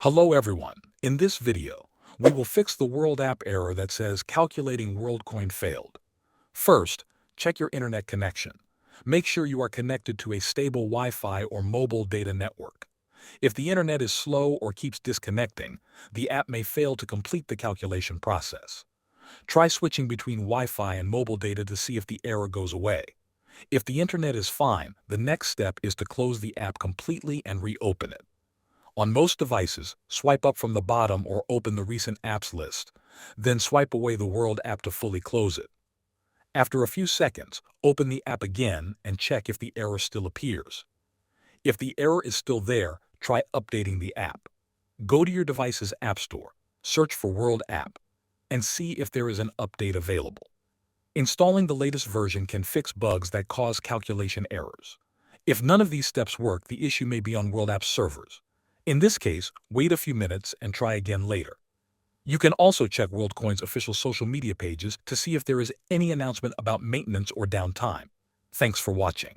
Hello everyone. In this video, we will fix the World app error that says calculating Worldcoin failed. First, check your internet connection. Make sure you are connected to a stable Wi-Fi or mobile data network. If the internet is slow or keeps disconnecting, the app may fail to complete the calculation process. Try switching between Wi-Fi and mobile data to see if the error goes away. If the internet is fine, the next step is to close the app completely and reopen it. On most devices, swipe up from the bottom or open the recent apps list. Then swipe away the World app to fully close it. After a few seconds, open the app again and check if the error still appears. If the error is still there, try updating the app. Go to your device's app store, search for World app, and see if there is an update available. Installing the latest version can fix bugs that cause calculation errors. If none of these steps work, the issue may be on World app's servers. In this case, wait a few minutes and try again later. You can also check WorldCoin's official social media pages to see if there is any announcement about maintenance or downtime. Thanks for watching.